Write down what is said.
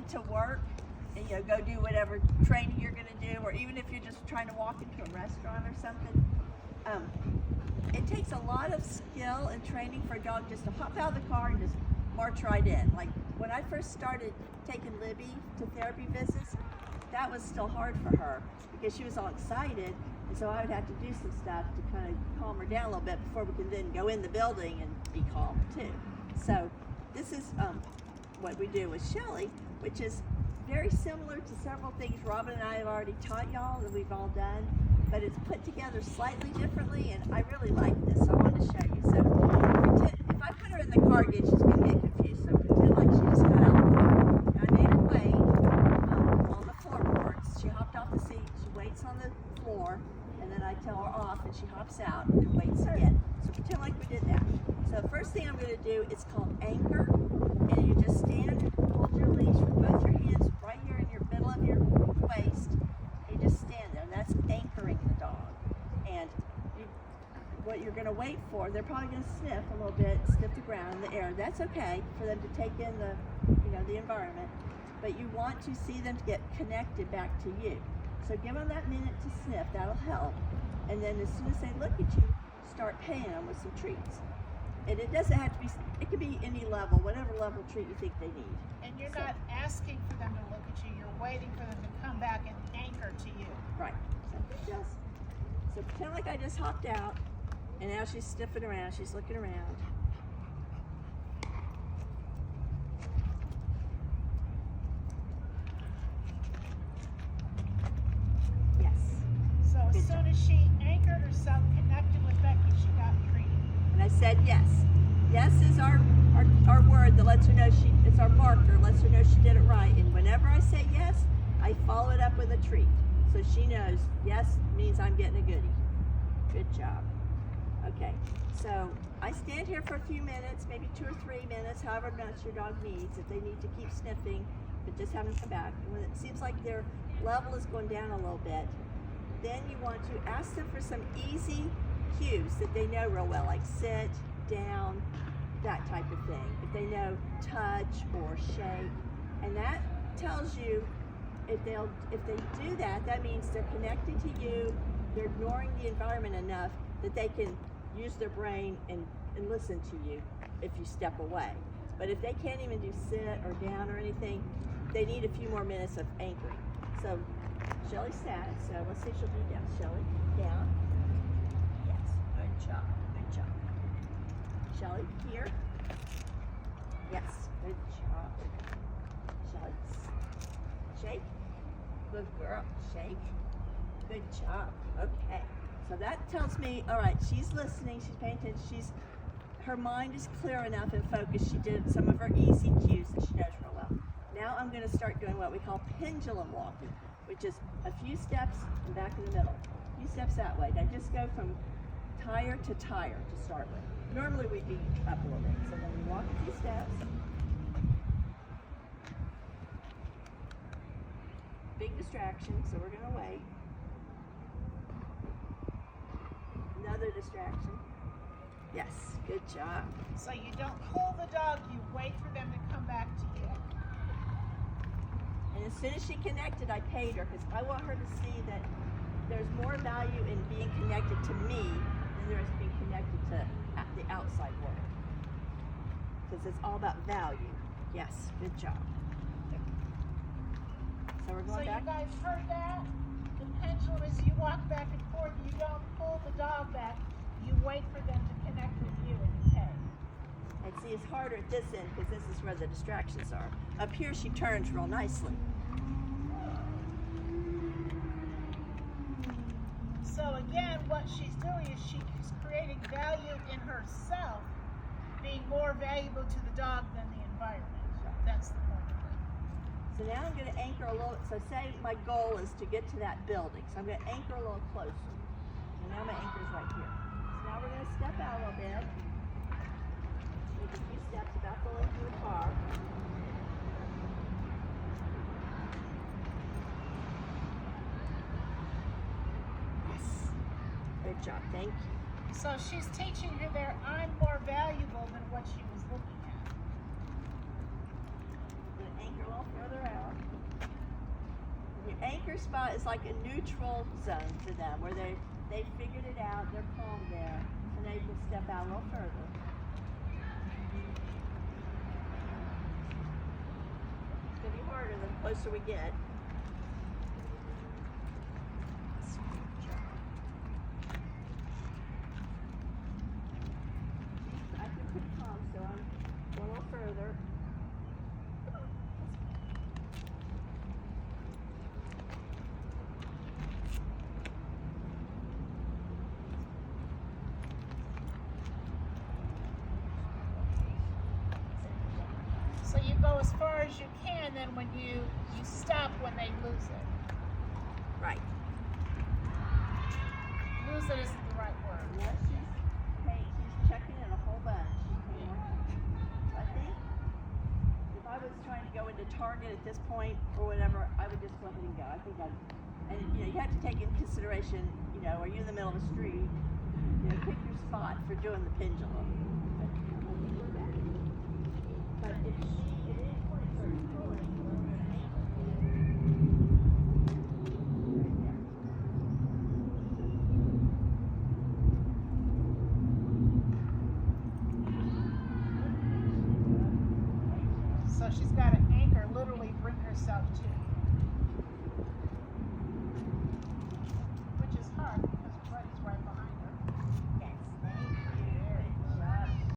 to work and go do whatever training you're going to do, or even if you're just trying to walk into a restaurant or something, it takes a lot of skill and training for a dog just to hop out of the car and just march right in. Like when I first started taking Libby to therapy visits, that was still hard for her because she was all excited, and so I would have to do some stuff to kind of calm her down a little bit before we could then go in the building and be calm too. So this is what we do with Shelly, which is very similar to several things Robin and I have already taught y'all that we've all done, but it's put together slightly differently, and I really like this, so I wanted to show you. So pretend, if I put her in the car again, she's going to get confused, so pretend like she just got out of the car. Now I made her wait on the floorboards. She hopped off the seat, she waits on the floor, and then I tell her off, and she hops out and waits again. So pretend like we did that. So the first thing I'm going to do is called anchor, and you just stand and hold your leash with both your hands right here in your middle of your waist. You just stand there, and that's anchoring the dog. And what you're going to wait for, they're probably going to sniff a little bit, sniff the ground and the air. That's okay for them to take in the, the environment. But you want to see them get connected back to you. So give them that minute to sniff. That'll help. And then as soon as they look at you, start paying them with some treats. And it doesn't have to be, it could be any level, whatever level treat you think they need. And you're not asking for them to look at you, you're waiting for them to come back and anchor to you. Right. So pretend like I just hopped out, and now she's sniffing around, she's looking around. Yes. So as soon as she anchored herself, connected with Becky, she got treated. And I said yes. Yes is our word that lets her know it's our marker, lets her know she did it right. And whenever I say yes, I follow it up with a treat. So she knows yes means I'm getting a goodie. Good job. Okay, so I stand here for a few minutes, maybe 2 or 3 minutes, however much your dog needs. If they need to keep sniffing, but just have them come back. And when it seems like their level is going down a little bit, then you want to ask them for some easy cues that they know real well, like sit, down, that type of thing. If they know touch or shake, and that tells you if they do that, that means they're connected to you, they're ignoring the environment enough that they can use their brain and listen to you if you step away. But if they can't even do sit or down or anything, they need a few more minutes of anchoring. So Shelly sat, so let's see if she'll be down. Shelly, down. Yes, good job, good job. Shelly, here. Yes, good job. Shelly, shake. Good girl, shake. Good job, okay. So that tells me, all right, she's listening, she's paying attention, her mind is clear enough and focused. She did some of her easy cues that she knows real well. Now I'm gonna start doing what we call pendulum walking, which is a few steps and back in the middle. A few steps that way. Now just go from tire to tire to start with. Normally we'd be up a little bit. So then we walk a few steps. Big distraction, so we're gonna wait. Another distraction. Yes, good job. So you don't pull the dog, you wait for them to come back to you. And as soon as she connected, I paid her because I want her to see that there's more value in being connected to me than there is being connected to the outside world. Because it's all about value. Yes, good job. So we're going back. So you guys heard that? The pendulum is you walk back and forth, you don't pull the dog back, you wait for them to connect with you and you pay. And see, it's harder at this end because this is where the distractions are. Up here, she turns real nicely. So again, what she's doing is she's creating value in herself, being more valuable to the dog than the environment. That's the point. So now I'm going to anchor a little, so say my goal is to get to that building. So I'm going to anchor a little closer. And now my anchor is right here. So now we're going to step out a little bit. Make a few steps about to into the car. Yes. Good job, thank you. So she's teaching her there, I'm more valuable than what she was looking at. I'm going to anchor a little further out. anchor spot is like a neutral zone to them, where they figured it out, they're calm there, and they can step out a little further. It's going to be harder the closer we get. I can put calm, so I'm going a little further. So you go as far as you can, then when you stop when they lose it. Right. Lose it isn't the right word. Yes, she's checking in a whole bunch. I think if I was trying to go into Target at this point or whatever, I would just go ahead and go. I think and you have to take into consideration, are you in the middle of the street? Pick your spot for doing the pendulum. But if she at any point starts pulling, So she's got to